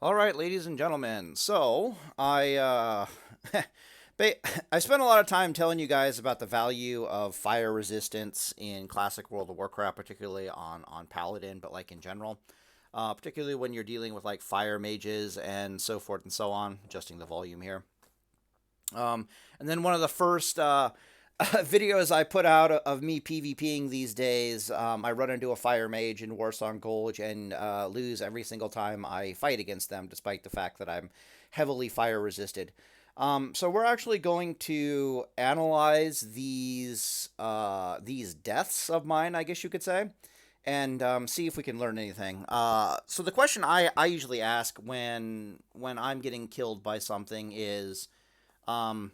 All right, ladies and gentlemen. So I spent a lot of time telling you guys about the value of fire resistance in classic World of Warcraft, particularly on Paladin, but like in general, particularly when you're dealing with like fire mages and so forth and so on. Adjusting the volume here. Um, and then one of the first videos I put out of me PvPing these days, I run into a fire mage in Warsong Gulch and lose every single time I fight against them, despite the fact that I'm heavily fire resisted. So we're actually going to analyze these deaths of mine, I guess you could say, and see if we can learn anything. So the question I usually ask when I'm getting killed by something um,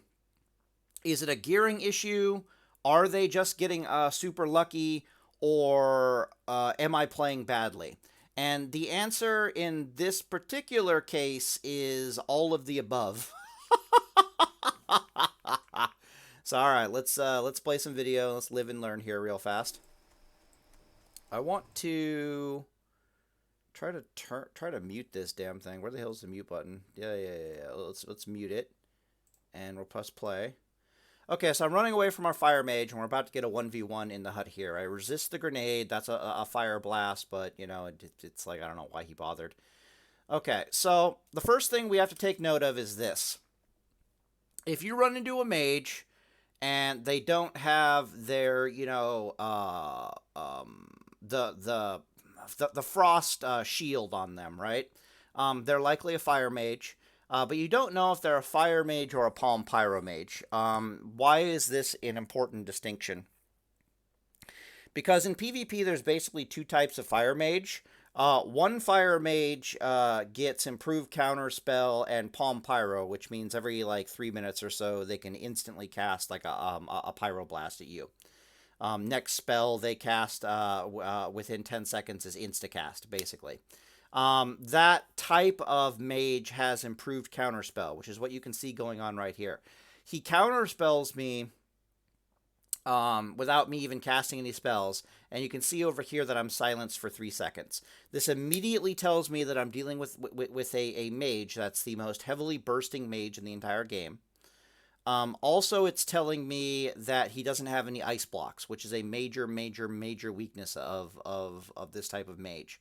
is it a gearing issue? Are they just getting super lucky? Or am I playing badly? And the answer in this particular case is all of the above. So all right, let's play some video. Let's live and learn here real fast. I want to try to mute this damn thing. Where the hell's the mute button? Yeah. Let's mute it, and we'll press play. Okay, so I'm running away from our fire mage, and we're about to get a 1v1 in the hut here. I resist the grenade. That's a fire blast, but, you know, it's like, I don't know why he bothered. Okay, so the first thing we have to take note of is this. If you run into a mage, and they don't have their, the frost shield on them, right? They're likely a fire mage. But you don't know if they're a fire mage or a palm pyro mage. Why is this an important distinction? Because in PvP, there's basically two types of fire mage. One fire mage gets improved counter spell and palm pyro, which means every like 3 minutes or so they can instantly cast like a pyro blast at you. Next spell they cast within 10 seconds is instacast, basically. That type of mage has improved counterspell, which is what you can see going on right here. He counterspells me without me even casting any spells, and you can see over here that I'm silenced for 3 seconds. This immediately tells me that I'm dealing with a mage that's the most heavily bursting mage in the entire game. Also, it's telling me that he doesn't have any ice blocks, which is a major weakness of this type of mage.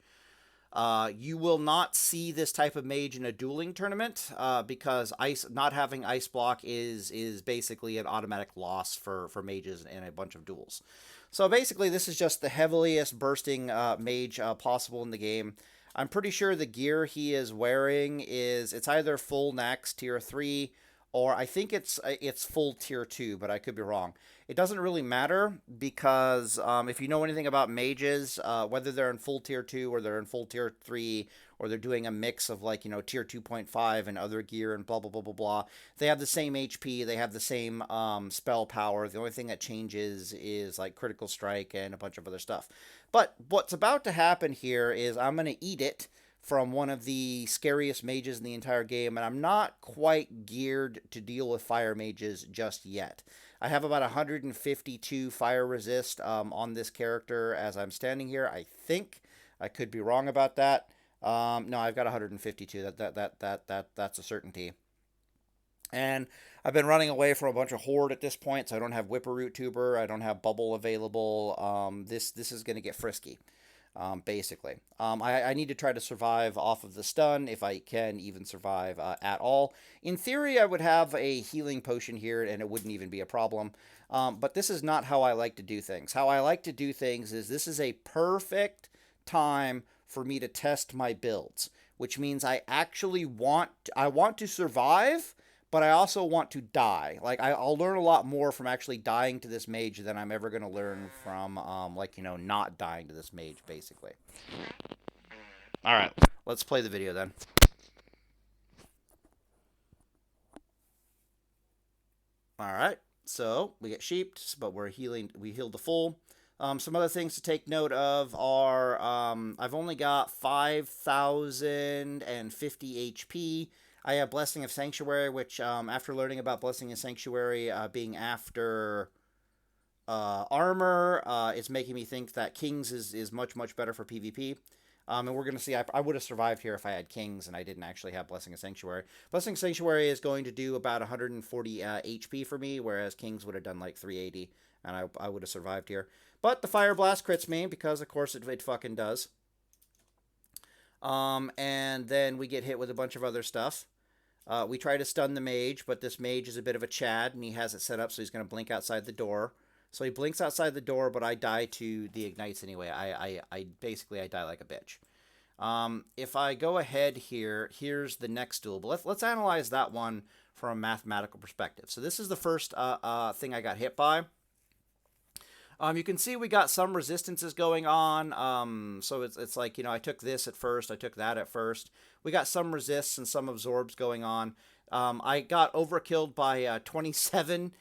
You will not see this type of mage in a dueling tournament because ice not having ice block is basically an automatic loss for mages in a bunch of duels. So basically, this is just the heaviest bursting mage possible in the game. I'm pretty sure the gear he is wearing it's either full Nax tier 3 or I think it's full tier 2, but I could be wrong. It doesn't really matter because if you know anything about mages, whether they're in full tier 2 or they're in full tier 3 or they're doing a mix of like, tier 2.5 and other gear and blah, blah, blah, blah, blah, they have the same HP, they have the same spell power. The only thing that changes is like critical strike and a bunch of other stuff. But what's about to happen here is I'm going to eat it from one of the scariest mages in the entire game, and I'm not quite geared to deal with fire mages just yet. I have about 152 fire resist on this character as I'm standing here. I think I could be wrong about that. No, I've got 152. That's a certainty. And I've been running away from a bunch of horde at this point, so I don't have Whipperroot Tuber. I don't have Bubble available. This is going to get frisky. Basically. I need to try to survive off of the stun if I can even survive at all. In theory, I would have a healing potion here and it wouldn't even be a problem. But this is not how I like to do things. How I like to do things is this is a perfect time for me to test my builds, which means I want to survive, but I also want to die. Like I'll learn a lot more from actually dying to this mage than I'm ever gonna learn from not dying to this mage, basically. All right, let's play the video then. All right, so we get sheeped, but we're healing. We healed the full. Some other things to take note of are I've only got 5,050 HP. I have Blessing of Sanctuary, which after learning about Blessing of Sanctuary being after armor. It's making me think that Kings is much better for PvP. And we're going to see, I would have survived here if I had kings and I didn't actually have Blessing of Sanctuary. Blessing of Sanctuary is going to do about 140 HP for me, whereas kings would have done like 380, and I would have survived here. But the Fire Blast crits me, because of course it fucking does. And then we get hit with a bunch of other stuff. We try to stun the mage, but this mage is a bit of a Chad, and he has it set up so he's going to blink outside the door. So he blinks outside the door, but I die to the ignites anyway. I basically, I die like a bitch. If I go ahead here, here's the next duel. But let's analyze that one from a mathematical perspective. So this is the first thing I got hit by. You can see we got some resistances going on. So it's like, I took this at first, I took that at first. We got some resists and some absorbs going on. I got overkilled by 27,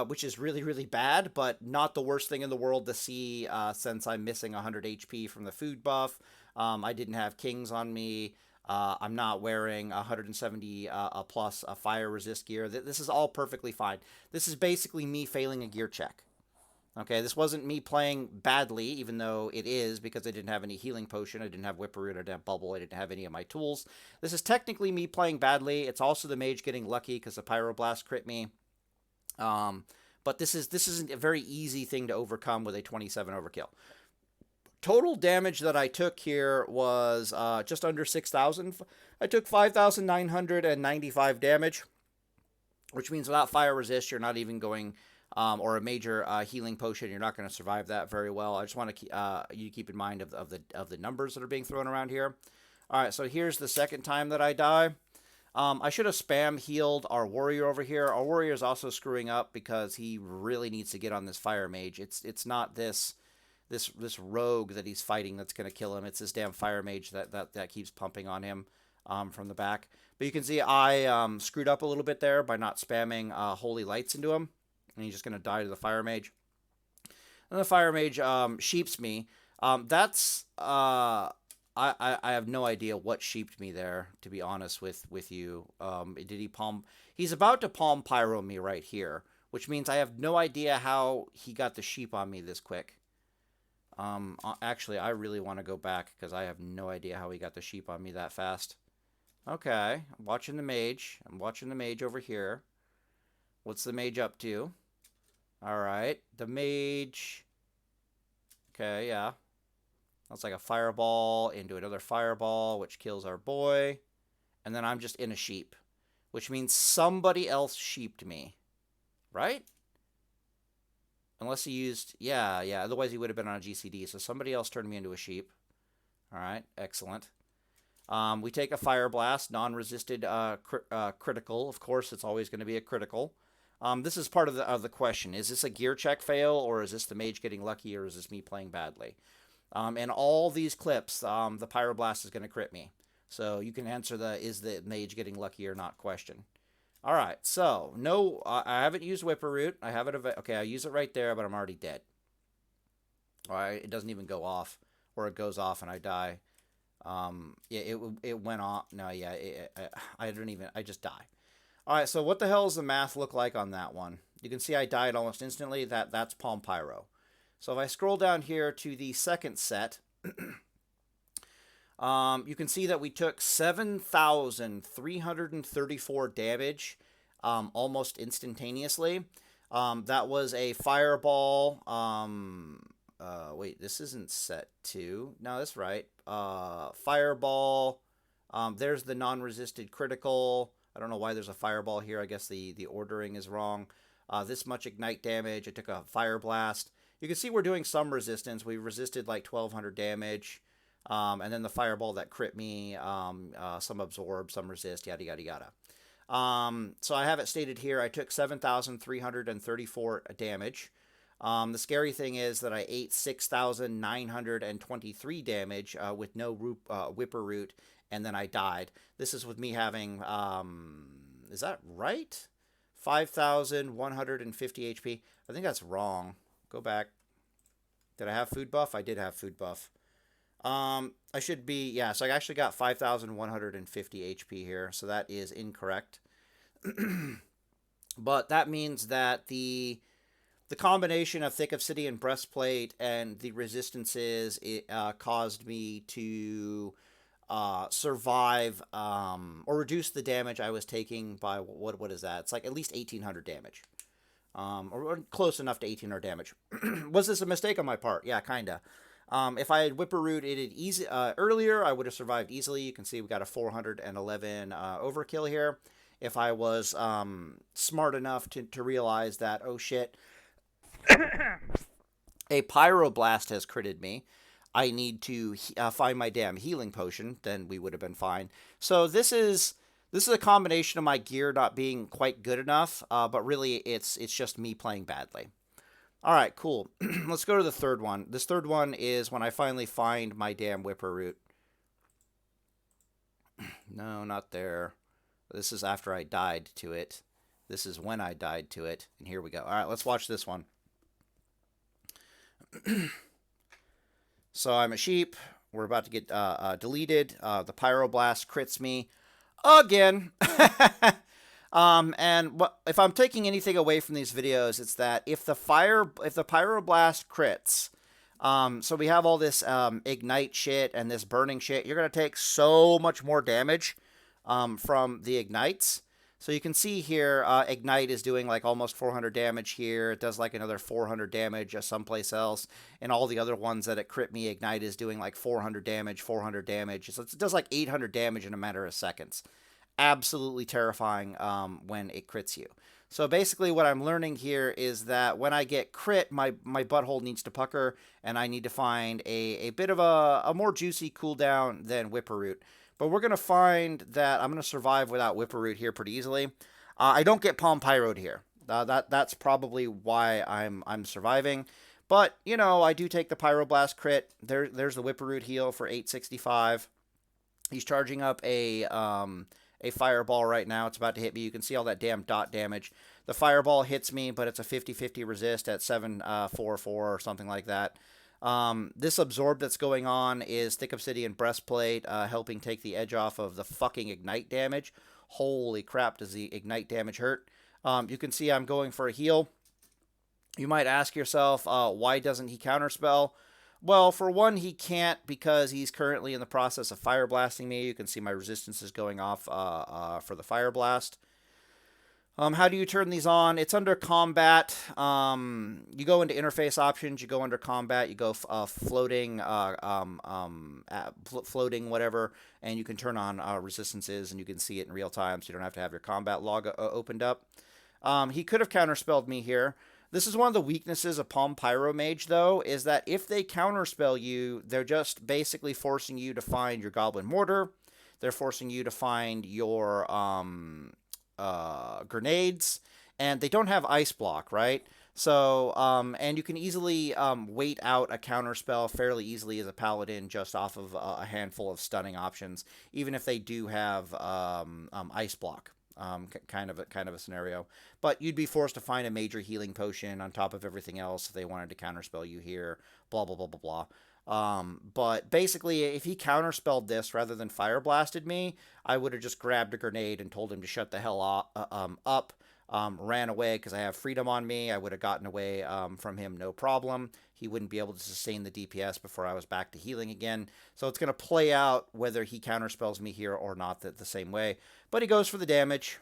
which is really, really bad, but not the worst thing in the world to see since I'm missing 100 HP from the food buff. I didn't have kings on me. I'm not wearing 170 plus fire resist gear. This is all perfectly fine. This is basically me failing a gear check. Okay, this wasn't me playing badly, even though it is, because I didn't have any healing potion, I didn't have Whipperroot, I didn't have Bubble, I didn't have any of my tools. This is technically me playing badly. It's also the mage getting lucky because the Pyroblast crit me. But this isn't a very easy thing to overcome with a 27 overkill. Total damage that I took here was just under 6,000. I took 5,995 damage, which means without fire resist, you're not even going... or a major healing potion, you're not going to survive that very well. I just want to you keep in mind of the numbers that are being thrown around here. All right, so here's the second time that I die. I should have spam healed our warrior over here. Our warrior is also screwing up because he really needs to get on this fire mage. It's not this rogue that he's fighting that's going to kill him. It's this damn fire mage that keeps pumping on him from the back. But you can see I screwed up a little bit there by not spamming holy lights into him. And he's just going to die to the fire mage. And the fire mage sheeps me. I have no idea what sheeped me there, to be honest with you. Did he palm? He's about to palm pyro me right here, which means I have no idea how he got the sheep on me this quick. Actually, I really want to go back because I have no idea how he got the sheep on me that fast. Okay, I'm watching the mage. I'm watching the mage over here. What's the mage up to? All right, the mage. Okay, yeah. That's like a fireball into another fireball, which kills our boy. And then I'm just in a sheep, which means somebody else sheeped me, right? Unless he used, yeah. Otherwise, he would have been on a GCD. So somebody else turned me into a sheep. All right, excellent. We take a fire blast, non-resisted critical. Of course, it's always going to be a critical. This is part of the question. Is this a gear check fail, or is this the mage getting lucky, or is this me playing badly? In all these clips, the Pyroblast is going to crit me. So you can answer the is the mage getting lucky or not question. All right, so no, I haven't used Whipperroot. I have it. Okay, I use it right there, but I'm already dead. All right, it doesn't even go off, or it goes off and I die. Yeah, it went off. No, yeah, I just die. All right, so what the hell does the math look like on that one? You can see I died almost instantly. That's Palm Pyro. So if I scroll down here to the second set, you can see that we took 7,334 damage almost instantaneously. That was a fireball. Wait, this isn't set 2. No, that's right. Fireball. There's the non-resisted critical. I don't know why there's a fireball here. I guess the ordering is wrong. This much ignite damage. I took a fire blast. You can see we're doing some resistance. We resisted like 1,200 damage. And then the fireball that crit me, some absorb, some resist, yada, yada, yada. So I have it stated here. I took 7,334 damage. The scary thing is that I ate 6,923 damage with no Whipperroot, and then I died. This is with me having, is that right? 5,150 HP. I think that's wrong. Go back. Did I have food buff? I did have food buff. I should be, yeah, so I actually got 5,150 HP here, so that is incorrect. But that means that the the combination of thick obsidian breastplate and the resistances caused me to survive or reduce the damage I was taking by what is that? It's like at least 1,800 damage. Or close enough to 1,800 damage. Was this a mistake on my part? Yeah, kinda. If I had Whipper Rooted easy earlier, I would have survived easily. You can see we got a 411 overkill here. If I was smart enough to realize that, oh shit, a Pyroblast has critted me, I need to find my damn healing potion, then we would have been fine. So this is a combination of my gear not being quite good enough, but really it's just me playing badly. All right, cool. Let's go to the third one. This third one is when I finally find my damn Whipper Root. No, not there. This is after I died to it. This is when I died to it. And here we go. All right, let's watch this one. So I'm a sheep. We're about to get deleted. The Pyroblast crits me again. And if I'm taking anything away from these videos, it's that if the Pyroblast crits, so we have all this ignite shit and this burning shit, you're gonna take so much more damage from the ignites. So you can see here, Ignite is doing like almost 400 damage here. It does like another 400 damage someplace else. And all the other ones that it crit me, Ignite is doing like 400 damage, 400 damage. So it does like 800 damage in a matter of seconds. Absolutely terrifying when it crits you. So basically what I'm learning here is that when I get crit, my butthole needs to pucker, and I need to find a bit of a more juicy cooldown than Whipper Root. But we're going to find that I'm going to survive without Whipper Root here pretty easily. I don't get Palm Pyroed here. That's probably why I'm surviving. But, you know, I do take the Pyroblast crit. There's the Whipper Root heal for 865. He's charging up a fireball right now. It's about to hit me. You can see all that damn dot damage. The fireball hits me, but it's a 50-50 resist at 744 or something like that. This absorb that's going on is thick obsidian breastplate, helping take the edge off of the fucking ignite damage. Holy crap, does the ignite damage hurt? You can see I'm going for a heal. You might ask yourself, why doesn't he counterspell? Well, for one, he can't because he's currently in the process of fire blasting me. You can see my resistance is going off for the fire blast. How do you turn these on? It's under combat. You go into interface options. You go under combat. You go floating, floating whatever, and you can turn on resistances, and you can see it in real time, so you don't have to have your combat log opened up. He could have counterspelled me here. This is one of the weaknesses of Palm Pyromage, though, is that if they counterspell you, they're just basically forcing you to find your Goblin Mortar. They're forcing you to find your grenades, and they don't have ice block, right? So, and you can easily wait out a counterspell fairly easily as a paladin just off of a handful of stunning options, even if they do have ice block. Kind of a scenario, but you'd be forced to find a major healing potion on top of everything else if they wanted to counterspell you here. Blah blah blah blah blah. But basically, if he counterspelled this rather than fire blasted me, I would have just grabbed a grenade and told him to shut the hell up. Ran away because I have freedom on me. I would have gotten away from him no problem. He wouldn't be able to sustain the DPS before I was back to healing again. So it's going to play out whether he counterspells me here or not the same way. But he goes for the damage.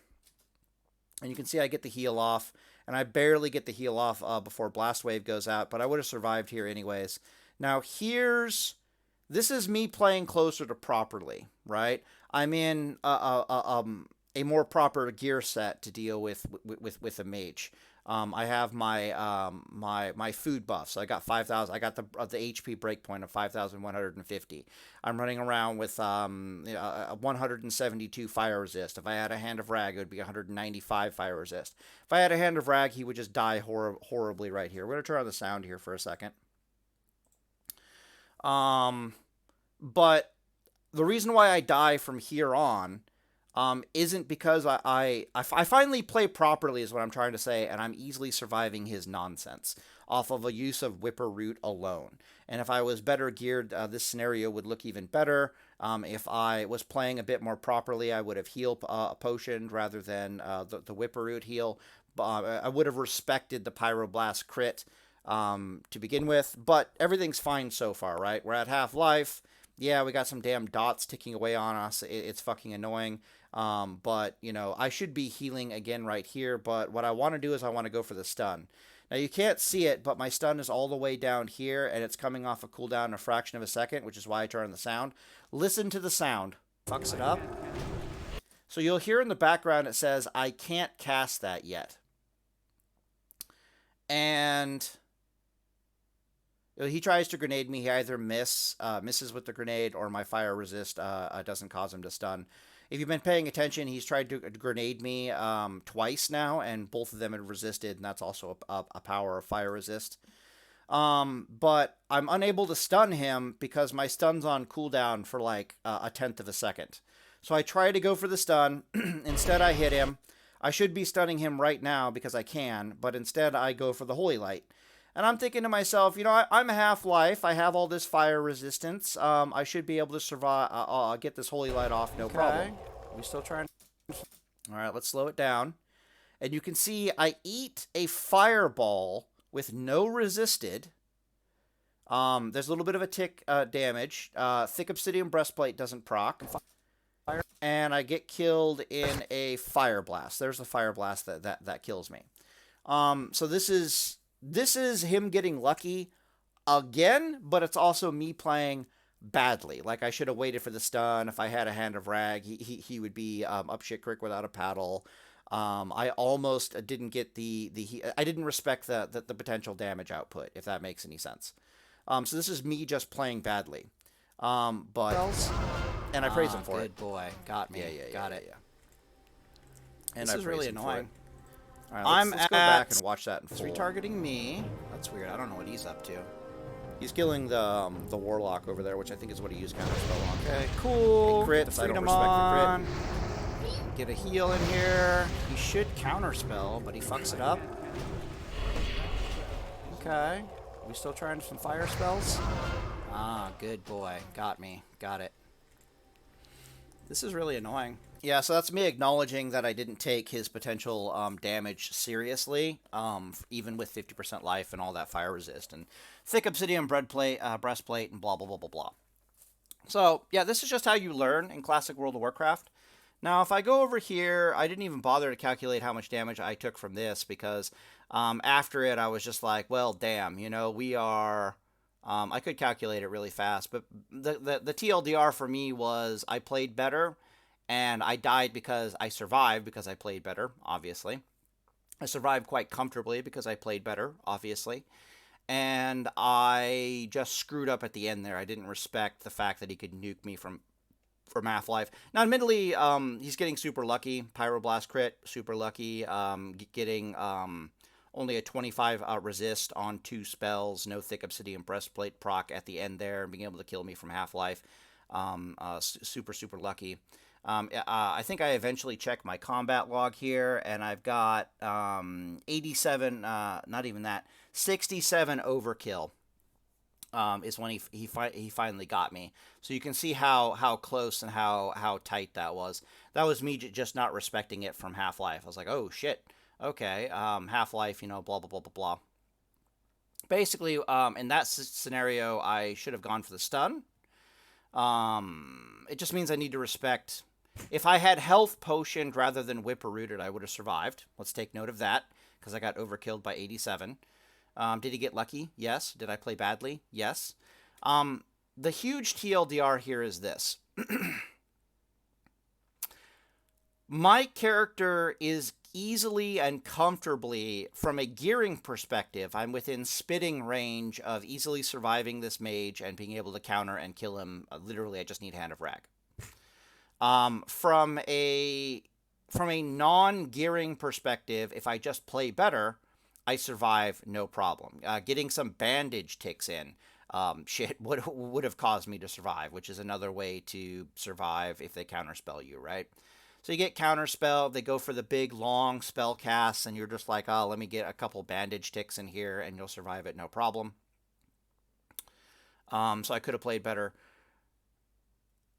And you can see I get the heal off. And I barely get the heal off before Blast Wave goes out. But I would have survived here anyways. Now this is me playing closer to properly, right? I'm in a more proper gear set to deal with a mage. I have my my food buff, so I got 5,000. I got the HP breakpoint of 5,150. I'm running around with 172 fire resist. If I had a Hand of Rag, it would be 195 fire resist. If I had a Hand of Rag, he would just die horribly right here. We're gonna turn on the sound here for a second. But the reason why I die from here on isn't because I finally play properly is what I'm trying to say, and I'm easily surviving his nonsense off of a use of Whipper Root alone. And if I was better geared, this scenario would look even better. If I was playing a bit more properly, I would have healed potioned rather than the Whipper Root heal. I would have respected the Pyroblast crit to begin with, but everything's fine so far, right? We're at half-life. Yeah, we got some damn dots ticking away on us. It's fucking annoying. But, you know, I should be healing again right here, but what I want to do is I want to go for the stun. Now, you can't see it, but my stun is all the way down here, and it's coming off a cooldown in a fraction of a second, which is why I turn on the sound. Listen to the sound. Fucks it up. So you'll hear in the background it says, I can't cast that yet. And he tries to grenade me. He either misses with the grenade, or my fire resist doesn't cause him to stun. If you've been paying attention, he's tried to grenade me twice now, and both of them have resisted, and that's also a power of fire resist. But I'm unable to stun him because my stun's on cooldown for like a tenth of a second. So I try to go for the stun. Instead, I hit him. I should be stunning him right now because I can, but instead I go for the Holy Light. And I'm thinking to myself, you know, I'm Half-Life. I have all this fire resistance. I should be able to survive. Get this Holy Light off, no problem. We still trying? All right, let's slow it down. And you can see I eat a fireball with no resisted. There's a little bit of a tick damage. Thick Obsidian Breastplate doesn't proc. And I get killed in a Fire Blast. There's the Fire Blast that kills me. So this is him getting lucky again, but it's also me playing badly. Like, I should have waited for the stun. If I had a Hand of Rag, he would be up shit creek without a paddle. I almost didn't get I didn't respect the potential damage output, if that makes any sense. So this is me just playing badly. And I praise him for it. Good boy. Got me. Yeah. Got it. Yeah. And this is really annoying. All right, let's go back and watch that in full. He's retargeting me. That's weird. I don't know what he's up to. He's killing the Warlock over there, which I think is what he used counterspell on. Okay, cool. He crits. I don't respect the crit. Get a heal in here. He should counterspell, but he fucks it up. Okay. We still trying some fire spells? Ah, good boy. Got me. Got it. This is really annoying. Yeah, so that's me acknowledging that I didn't take his potential damage seriously, even with 50% life and all that fire resist and thick obsidian breastplate and blah, blah, blah, blah, blah. So, yeah, this is just how you learn in Classic World of Warcraft. Now, if I go over here, I didn't even bother to calculate how much damage I took from this because after it, I was just like, well, damn, you know, we are... I could calculate it really fast, but the TLDR for me was I played better, and I died because I survived because I played better, obviously. I survived quite comfortably because I played better, obviously. And I just screwed up at the end there. I didn't respect the fact that he could nuke me from Half-Life. Now, admittedly, he's getting super lucky. Pyroblast crit, super lucky. Getting only a 25 resist on 2 spells. No thick obsidian breastplate proc at the end there. And being able to kill me from Half-Life. Super, super lucky. I think I eventually checked my combat log here, and I've got 87, not even that, 67 overkill is when he finally got me. So you can see how close and how tight that was. That was me just not respecting it from Half-Life. I was like, oh, shit, okay, Half-Life, you know, blah, blah, blah, blah, blah. Basically, in that scenario, I should have gone for the stun. It just means I need to respect... If I had health potioned rather than whip-rooted, I would have survived. Let's take note of that, because I got overkilled by 87. Did he get lucky? Yes. Did I play badly? Yes. The huge TLDR here is this. My character is easily and comfortably, from a gearing perspective, I'm within spitting range of easily surviving this mage and being able to counter and kill him. Literally, I just need Hand of Rag. From a non-gearing perspective, if I just play better, I survive no problem. Getting some bandage ticks in, shit would have caused me to survive, which is another way to survive if they counterspell you, right? So you get counterspell, they go for the big long spell casts, and you're just like, oh, let me get a couple bandage ticks in here, and you'll survive it no problem. So I could have played better.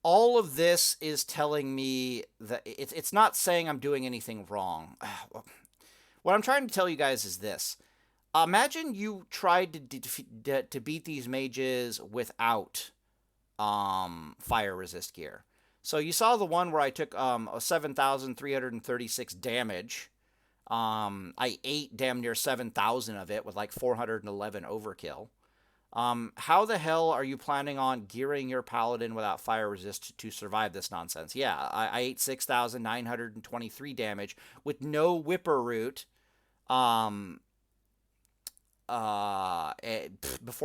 All of this is telling me that it's not saying I'm doing anything wrong. What I'm trying to tell you guys is this. Imagine you tried to beat these mages without fire resist gear. So you saw the one where I took a 7,336 damage. I ate damn near 7,000 of it with like 411 overkill. How the hell are you planning on gearing your paladin without fire resist to survive this nonsense? Yeah, I ate 6,923 damage with no whipper root before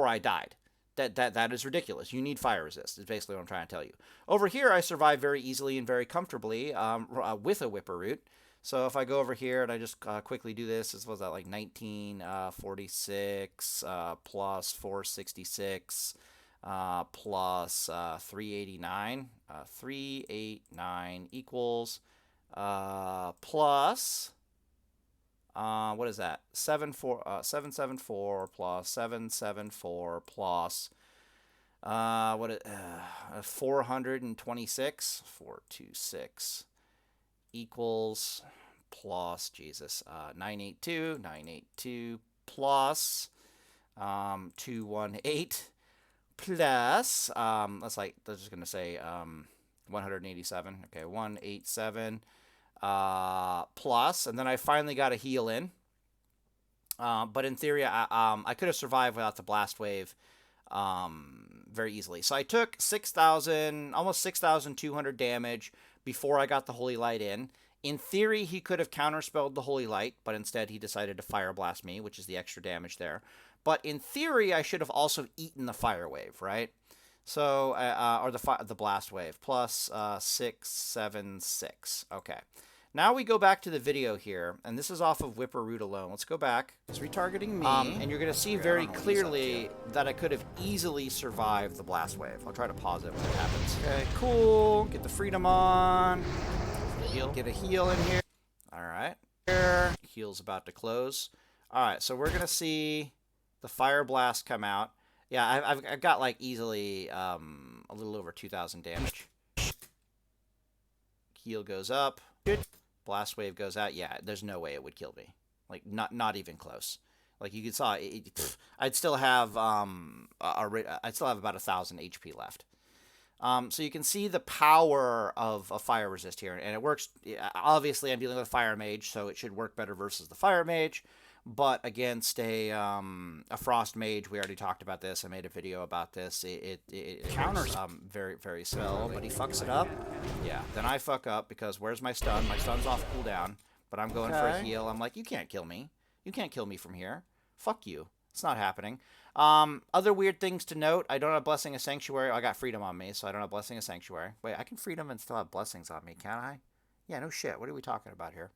I died. That is ridiculous. You need fire resist, is basically what I'm trying to tell you. Over here, I survive very easily and very comfortably with a whipper root. So if I go over here and I just quickly do this, was that like 1946 plus 466 plus 389. 389 equals plus what is that? 774 plus 774 plus 426 426 equals plus 982 plus 218 plus let's just gonna say 187. Okay, 187 plus, and then I finally got a heal in. But in theory, I could have survived without the blast wave very easily. So I took 6,000, almost 6,200 damage before I got the Holy Light in. In theory, he could have counterspelled the Holy Light, but instead he decided to Fire Blast me, which is the extra damage there. But in theory, I should have also eaten the Fire Wave, right? So, or the Blast Wave, plus 676. Okay. Now we go back to the video here, and this is off of Whipper Root alone. Let's go back. It's retargeting me. And you're going to see very clearly that I could have easily survived the Blast Wave. I'll try to pause it when it happens. Okay, cool. Get the freedom on. Get a heal in here. All right. Heal's about to close. All right, so we're going to see the Fire Blast come out. Yeah, I've got like easily a little over 2,000 damage. Heal goes up. Blast wave goes out. Yeah, there's no way it would kill me. Like not even close. Like you saw, I'd still have about 1,000 HP left. So you can see the power of a fire resist here, and it works. Obviously, I'm dealing with a fire mage, so it should work better versus the fire mage. But against a frost mage, we already talked about this. I made a video about this. It counters very, very well, but he fucks it up. Yeah, then I fuck up because where's my stun? My stun's off cooldown, but I'm going for a heal. I'm like, you can't kill me. You can't kill me from here. Fuck you. It's not happening. Other weird things to note. I don't have Blessing of Sanctuary. I got Freedom on me, so I don't have Blessing of Sanctuary. Wait, I can Freedom and still have Blessings on me, can't I? Yeah, no shit. What are we talking about here?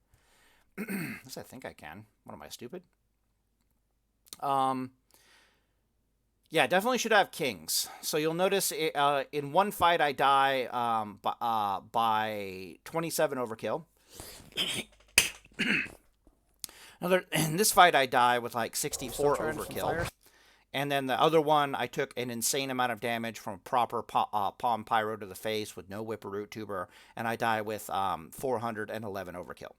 Yes, I think I can. What am I, stupid? Yeah, definitely should have kings. So you'll notice in one fight I die by 27 overkill. In this fight I die with like 64 overkill. And then the other one, I took an insane amount of damage from a proper Palm Pyro to the face with no Whipper Root Tuber, and I die with 411 overkill.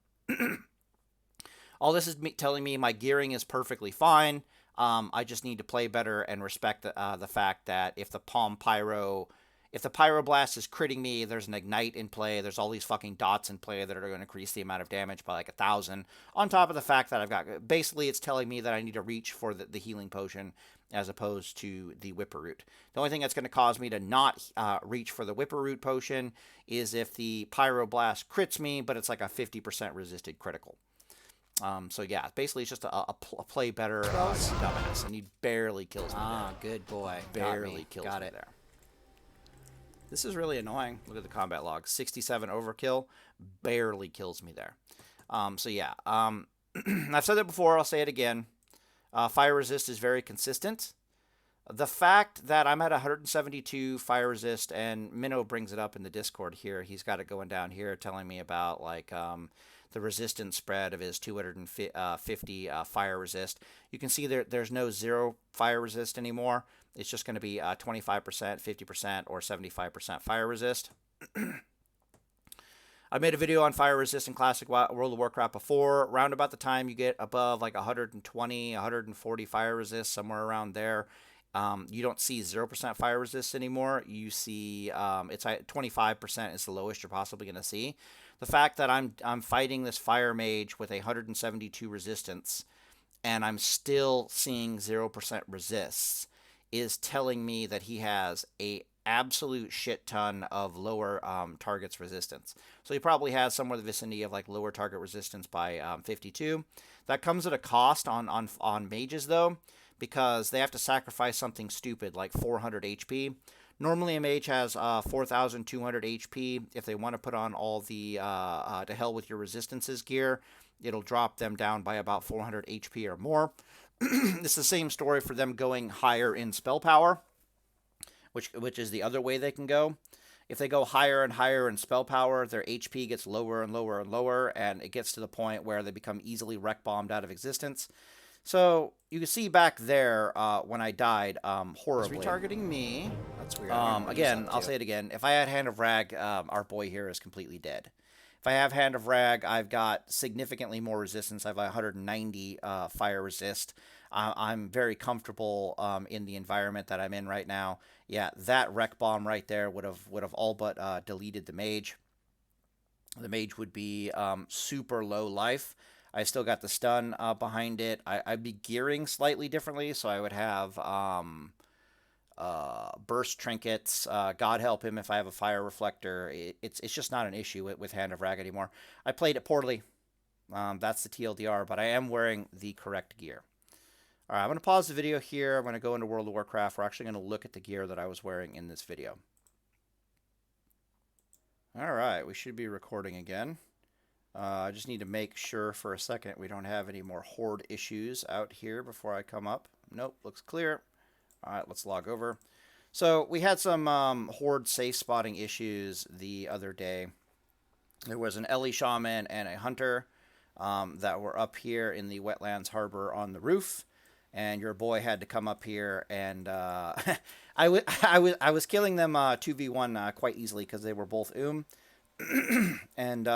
All this is telling me my gearing is perfectly fine. I just need to play better and respect the fact that if the Pyro Blast is critting me, there's an Ignite in play. There's all these fucking dots in play that are going to increase the amount of damage by like 1,000. On top of the fact that I've got... Basically, it's telling me that I need to reach for the healing potion as opposed to the Whipper Root. The only thing that's going to cause me to not reach for the Whipper Root potion is if the Pyro Blast crits me, but it's like a 50% resisted critical. So yeah, basically it's just a play better dumbass, and he barely kills me. Good boy. Barely kills me it there. This is really annoying. Look at the combat log. 67 overkill, barely kills me there. So yeah, I've said that before, I'll say it again. Fire resist is very consistent. The fact that I'm at 172 fire resist, and Minnow brings it up in the Discord here. He's got it going down here telling me about like the resistance spread of his 250 fire resist. You can see there's no 0 fire resist anymore. It's just going to be 25%, 50%, or 75% fire resist. I made a video on fire resist in Classic World of Warcraft before. Around about the time you get above like 120, 140 fire resist, somewhere around there, you don't see 0% fire resist anymore. You see it's 25% is the lowest you're possibly going to see. The fact that I'm fighting this fire mage with 172 resistance and I'm still seeing 0% resists is telling me that he has a absolute shit ton of lower targets resistance. So he probably has somewhere in the vicinity of like lower target resistance by 52. That comes at a cost on mages though, because they have to sacrifice something stupid like 400 HP. Normally a mage has 4,200 HP. If they want to put on all the to hell with your resistances gear, it'll drop them down by about 400 HP or more. It's the same story for them going higher in spell power, which is the other way they can go. If they go higher and higher in spell power, their HP gets lower and lower and lower, and it gets to the point where they become easily wreck bombed out of existence. So you can see back there when I died horribly. He's retargeting me. That's weird. Again, I'll say it again. If I had Hand of Rag, our boy here is completely dead. If I have Hand of Rag, I've got significantly more resistance. I have 190 fire resist. I'm very comfortable in the environment that I'm in right now. Yeah, that wreck bomb right there would have all but deleted the mage. The mage would be super low life. I still got the stun behind it. I'd be gearing slightly differently, so I would have burst trinkets. God help him if I have a fire reflector. It's just not an issue with Hand of Rag anymore. I played it poorly. That's the TLDR, but I am wearing the correct gear. All right, I'm going to pause the video here. I'm going to go into World of Warcraft. We're actually going to look at the gear that I was wearing in this video. All right, we should be recording again. I just need to make sure for a second we don't have any more horde issues out here before I come up. Nope, looks clear. All right, let's log over. So we had some horde safe spotting issues the other day. There was an Ellie Shaman and a Hunter that were up here in the Wetlands Harbor on the roof. And your boy had to come up here, and I was killing them 2v1 quite easily because they were both and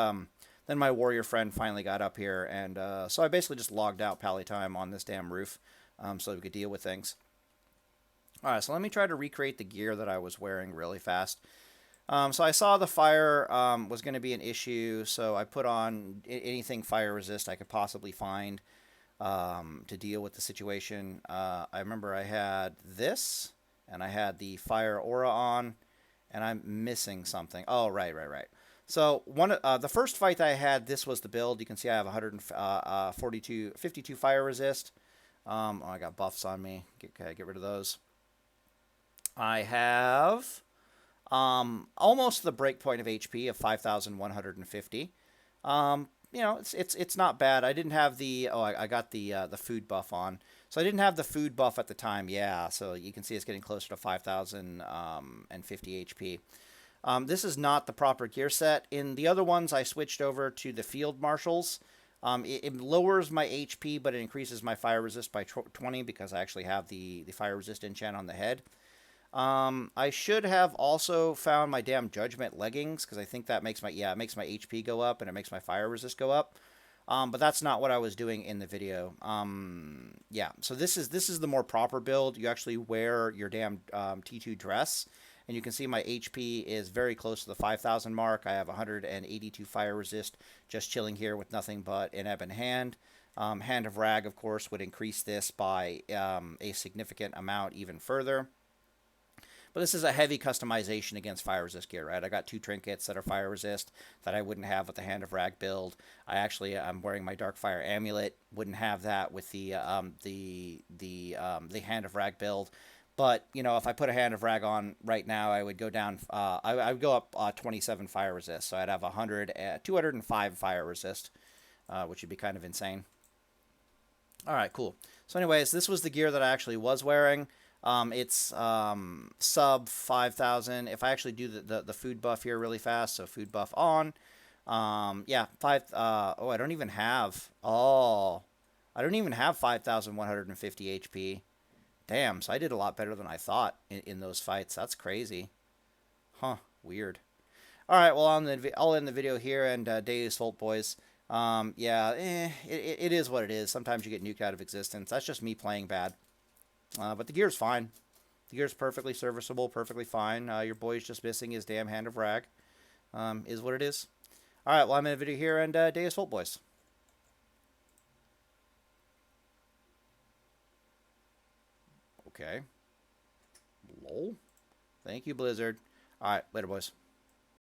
then my warrior friend finally got up here, and so I basically just logged out pally time on this damn roof so we could deal with things. All right, so let me try to recreate the gear that I was wearing really fast. So I saw the fire was going to be an issue, so I put on anything fire resist I could possibly find to deal with the situation. I remember I had this, and I had the fire aura on, and I'm missing something. Oh, right. So the first fight that I had, this was the build. You can see I have 52 fire resist. Oh, I got buffs on me. Get rid of those. I have almost the breakpoint of HP of 5,150. You know, it's not bad. I didn't have the I got the food buff on, so I didn't have the food buff at the time. Yeah, so you can see it's getting closer to 5,050 HP. This is not the proper gear set. In the other ones, I switched over to the field marshals. It lowers my HP, but it increases my fire resist by 20 because I actually have the fire resist enchant on the head. I should have also found my damn judgment leggings because I think that makes my HP go up and it makes my fire resist go up. But that's not what I was doing in the video. Yeah, so this is the more proper build. You actually wear your damn T2 dress, and you can see my HP is very close to the 5,000 mark. I have 182 fire resist, just chilling here with nothing but an ebon hand. Hand of Rag, of course, would increase this by a significant amount even further. But this is a heavy customization against fire resist gear, right? I got 2 trinkets that are fire resist that I wouldn't have with the Hand of Rag build. I'm wearing my Darkfire amulet. Wouldn't have that with the Hand of Rag build. But you know, if I put a Hand of Rag on right now, I would go down. I would go up 27 fire resist. So I'd have 205 fire resist, which would be kind of insane. All right, cool. So anyways, this was the gear that I actually was wearing. It's sub 5,000. If I actually do the food buff here really fast, so food buff on. Yeah, I don't even have 5,150 HP. Damn, so I did a lot better than I thought in those fights. That's crazy. Huh, weird. All right, well, I'll end the video here, and Deus Volt, boys. Yeah, it is what it is. Sometimes you get nuked out of existence. That's just me playing bad. But the gear's fine. The gear's perfectly serviceable, perfectly fine. Your boy's just missing his damn Hand of Rag. Is what it is. All right, well, I'm in a video here, and Deus Volt, boys. Okay. Lol. Thank you, Blizzard. All right, later, boys.